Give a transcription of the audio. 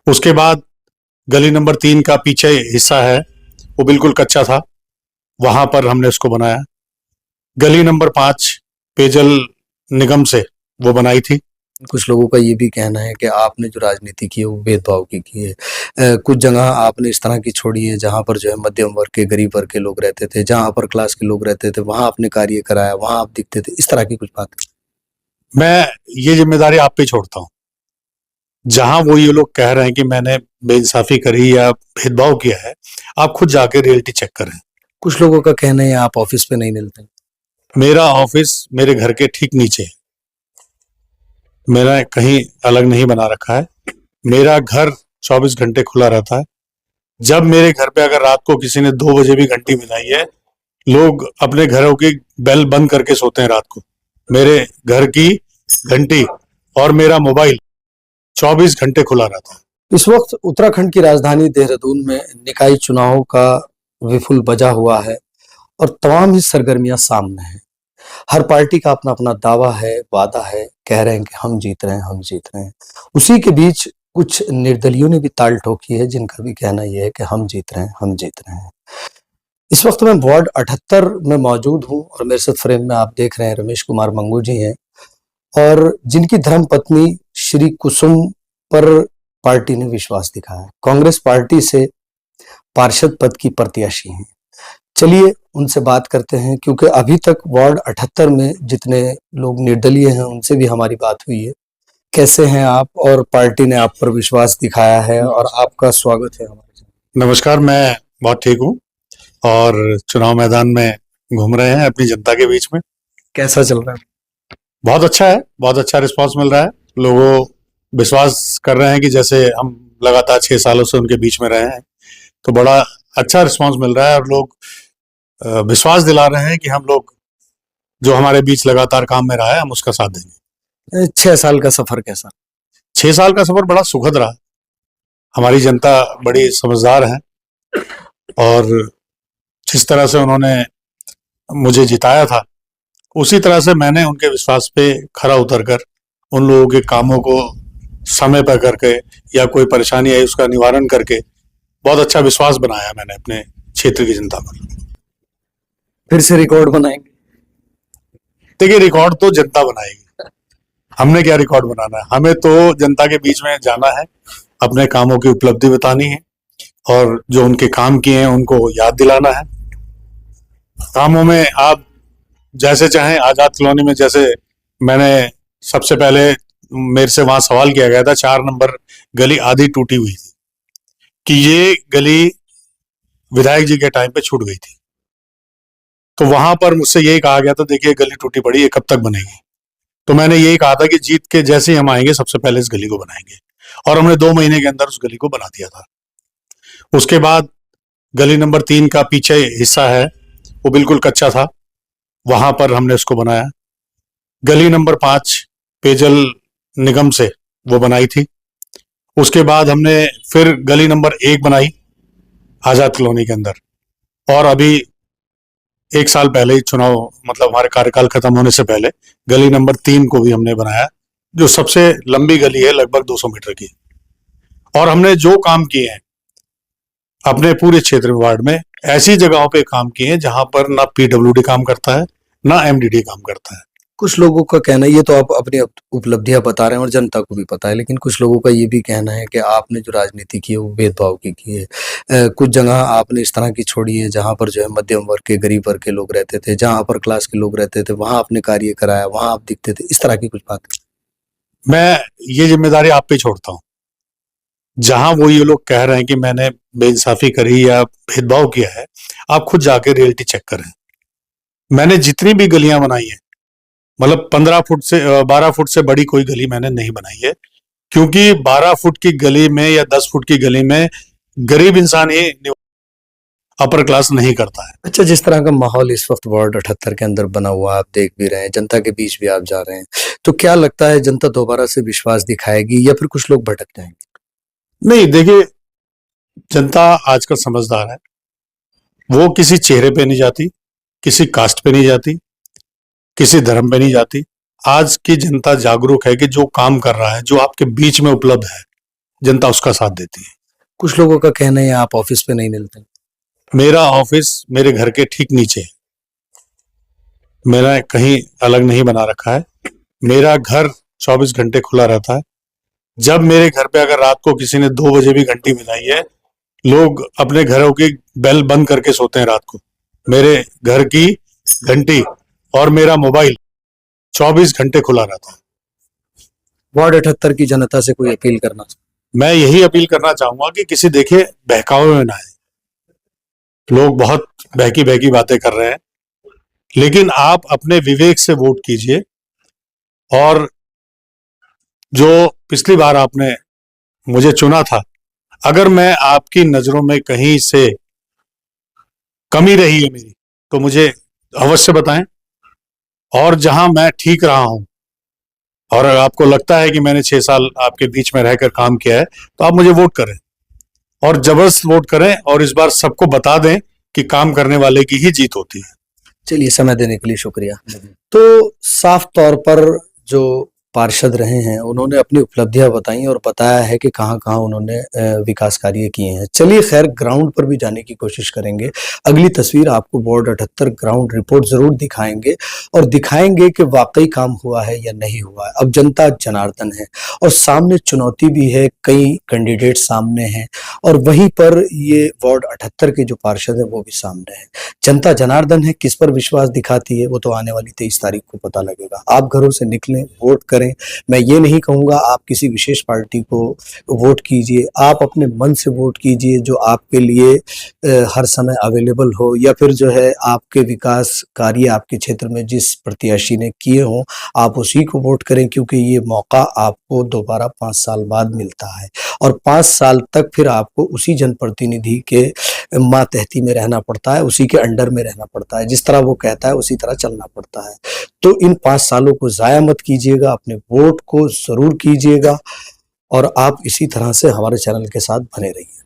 उसके बाद गली नंबर 3 का पीछे हिस्सा है, वो बिल्कुल कच्चा था, वहां पर हमने उसको बनाया। गली नंबर 5 पेयजल निगम से वो बनाई थी। कुछ लोगों का ये भी कहना है कि आपने जो राजनीति की है वो भेदभाव की है। कुछ जगह आपने इस तरह की छोड़ी है जहाँ पर जो है मध्यम वर्ग के, गरीब वर्ग के लोग रहते थे, जहाँ अपर क्लास के लोग रहते थे, वहाँ आपने कार्य कराया, वहाँ आप दिखते थे, इस तरह की कुछ बात। मैं ये जिम्मेदारी आप पे छोड़ता हूँ। जहां वो ये लोग कह रहे हैं कि मैंने बेइंसाफी करी या भेदभाव किया है, आप खुद जाके रियलिटी चेक करें। कुछ लोगों का कहना है आप ऑफिस पे नहीं मिलते। मेरा ऑफिस मेरे घर के ठीक नीचे है, मेरा कहीं अलग नहीं बना रखा है। मेरा घर 24 घंटे खुला रहता है। जब मेरे घर पे अगर रात को किसी ने 2 बजे भी घंटी बजाई है, लोग अपने घरों की बेल बंद करके सोते हैं रात को। मेरे घर की घंटी और मेरा मोबाइल 24 घंटे खुला रहता है। इस वक्त उत्तराखंड की राजधानी देहरादून में निकाय चुनावों का विपुल बजा हुआ है और तमाम ही सरगर्मियां सामने हैं। हर पार्टी का अपना अपना दावा है, वादा है, कह रहे हैं कि हम जीत रहे हैं, हम जीत रहे हैं। उसी के बीच कुछ निर्दलियों ने भी ताल ठोकी है जिनका भी कहना यह है कि हम जीत रहे हैं, हम जीत रहे हैं। इस वक्त मैं वार्ड 78 में मौजूद हूं और मेरे साथ फ्रेम में आप देख रहे हैं रमेश कुमार मंगू जी हैं और जिनकी धर्म पत्नी श्री कुसुम पर पार्टी ने विश्वास दिखाया है। कांग्रेस पार्टी से पार्षद पद की प्रत्याशी हैं। चलिए उनसे बात करते हैं क्योंकि अभी तक वार्ड 78 में जितने लोग निर्दलीय हैं उनसे भी हमारी बात हुई है। कैसे हैं आप और पार्टी ने आप पर विश्वास दिखाया है और आपका स्वागत है हमारे। नमस्कार, मैं बहुत ठीक हूँ और चुनाव मैदान में घूम रहे हैं अपनी जनता के बीच में। कैसा चल रहा है? बहुत अच्छा है, बहुत अच्छा रिस्पांस मिल रहा है। लोगों विश्वास कर रहे हैं कि जैसे हम लगातार 6 सालों से उनके बीच में रहे हैं, तो बड़ा अच्छा रिस्पांस मिल रहा है और लोग विश्वास दिला रहे हैं कि हम लोग जो हमारे बीच लगातार काम में रहा है, हम उसका साथ देंगे। 6 साल का सफर कैसा? 6 साल का सफर बड़ा सुखद रहा। हमारी जनता बड़ी समझदार है और जिस तरह से उन्होंने मुझे जिताया था, उसी तरह से मैंने उनके विश्वास पे खरा उतरकर उन लोगों के कामों को समय पर करके या कोई परेशानी आई उसका निवारण करके बहुत अच्छा विश्वास बनाया मैंने अपने क्षेत्र की जनता पर। फिर से रिकॉर्ड बनाएंगे? देखिए, रिकॉर्ड तो जनता बनाएगी, हमने क्या रिकॉर्ड बनाना है। हमें तो जनता के बीच में जाना है, अपने कामों की उपलब्धि बतानी है और जो उनके काम किए हैं उनको याद दिलाना है। कामों में आप जैसे चाहें, आजाद कॉलोनी में जैसे मैंने सबसे पहले मेरे से वहां सवाल किया गया था, 4 नंबर गली आधी टूटी हुई थी कि ये गली विधायक जी के टाइम पे छूट गई थी, तो वहां पर मुझसे यही कहा गया था, देखिए गली टूटी पड़ी है, कब तक बनेगी। तो मैंने यही कहा था कि जीत के जैसे ही हम आएंगे सबसे पहले इस गली को बनाएंगे, और हमने 2 महीने के अंदर उस गली को बना दिया था। उसके बाद गली नंबर 3 का पीछे हिस्सा है, वो बिल्कुल कच्चा था, वहां पर हमने उसको बनाया। गली नंबर 5 पेयजल निगम से वो बनाई थी। उसके बाद हमने फिर गली नंबर 1 बनाई आजाद कॉलोनी के अंदर, और अभी 1 साल पहले ही चुनाव, मतलब हमारे कार्यकाल खत्म होने से पहले, गली नंबर 3 को भी हमने बनाया, जो सबसे लंबी गली है, लगभग 200 मीटर की। और हमने जो काम किए हैं अपने पूरे क्षेत्र वार्ड में, ऐसी जगहों पे काम किए हैं जहां पर ना पीडब्ल्यूडी काम करता है, ना एमडीडी काम करता है। कुछ लोगों का कहना है, ये तो आप अपनी उपलब्धियां बता रहे हैं और जनता को भी पता है, लेकिन कुछ लोगों का ये भी कहना है कि आपने जो राजनीति की है वो भेदभाव की है। कुछ जगह आपने इस तरह की छोड़ी है जहां पर जो है मध्यम वर्ग के, गरीब वर्ग के लोग रहते थे, जहां अपर क्लास के लोग रहते थे, वहां आपने कार्य कराया, वहां आप दिखते थे, इस तरह की कुछ बात। मैं ये जिम्मेदारी आप पे छोड़ता हूँ। जहां वो ये लोग कह रहे हैं कि मैंने बेइंसाफी करी या भेदभाव किया है, आप खुद जाके रियलिटी चेक करें। मैंने जितनी भी गलियां बनाई हैं, मतलब 15 फुट से 12 फुट से बड़ी कोई गली मैंने नहीं बनाई है, क्योंकि 12 फुट की गली में या 10 फुट की गली में गरीब इंसान ही अपर क्लास नहीं करता है। अच्छा, जिस तरह का माहौल इस वक्त वार्ड 78 के अंदर बना हुआ आप देख भी रहे हैं, जनता के बीच भी आप जा रहे हैं, तो क्या लगता है जनता दोबारा से विश्वास दिखाएगी या फिर कुछ लोग भटक जाएंगे? नहीं, देखिए, जनता आजकल समझदार है, वो किसी चेहरे पे नहीं जाती, किसी कास्ट पे नहीं जाती, किसी धर्म पे नहीं जाती। आज की जनता जागरूक है कि जो काम कर रहा है, जो आपके बीच में उपलब्ध है, जनता उसका साथ देती है। कुछ लोगों का कहना है आप ऑफिस पे नहीं मिलते। मेरा ऑफिस मेरे घर के ठीक नीचे है, मैंने कहीं अलग नहीं बना रखा है। मेरा घर 24 घंटे खुला रहता है। जब मेरे घर पे अगर रात को किसी ने 2 बजे भी घंटी बजाई है, लोग अपने घरों की बेल बंद करके सोते हैं रात को। मेरे घर की घंटी और मेरा मोबाइल 24 घंटे खुला रहता है। वार्ड 78 की जनता से कोई अपील करना। मैं यही अपील करना चाहूंगा कि किसी देखिए बहकावे में ना आए। लोग बहुत बहकी बहकी बातें कर रहे हैं, लेकिन आप अपने विवेक से वोट कीजिए। और जो पिछली बार आपने मुझे चुना था, अगर मैं आपकी नजरों में कहीं से कमी रही है मेरी, तो मुझे अवश्य बताएं। और जहां मैं ठीक रहा हूं और आपको लगता है कि मैंने 6 साल आपके बीच में रहकर काम किया है, तो आप मुझे वोट करें और जबरदस्त वोट करें और इस बार सबको बता दें कि काम करने वाले की ही जीत होती है। चलिए, समय देने के लिए शुक्रिया। तो साफ तौर पर जो पार्षद रहे हैं उन्होंने अपनी उपलब्धियां बताई और बताया है कि कहां कहां उन्होंने विकास कार्य किए हैं। चलिए, खैर ग्राउंड पर भी जाने की कोशिश करेंगे। अगली तस्वीर आपको वार्ड 78 ग्राउंड रिपोर्ट जरूर दिखाएंगे और दिखाएंगे कि वाकई काम हुआ है या नहीं हुआ है। अब जनता जनार्दन है और सामने चुनौती भी है, कई कैंडिडेट सामने हैं और वहीं पर ये वार्ड 78 के जो पार्षद है वो भी सामने है। जनता जनार्दन है, किस पर विश्वास दिखाती है वो तो आने वाली 23 तारीख को पता लगेगा। आप घरों से निकलें, वोट करें। मैं ये नहीं कहूंगा आप किसी विशेष पार्टी को वोट कीजिए, आप अपने मन से वोट कीजिए जो आपके लिए हर समय अवेलेबल हो, या फिर जो है आपके विकास कार्य आपके क्षेत्र में जिस प्रत्याशी ने किए हों आप उसी को वोट करें, क्योंकि ये मौका आपको दोबारा 5 साल बाद मिलता है और 5 साल तक फिर आपको उसी जनप्रतिनिधि के मातहती में रहना पड़ता है, उसी के अंडर में रहना पड़ता है। जिस तरह वो कहता है उसी तरह चलना पड़ता है। तो इन 5 सालों को ज़ाया मत कीजिएगा, अपने वोट को ज़रूर कीजिएगा और आप इसी तरह से हमारे चैनल के साथ बने रहिए।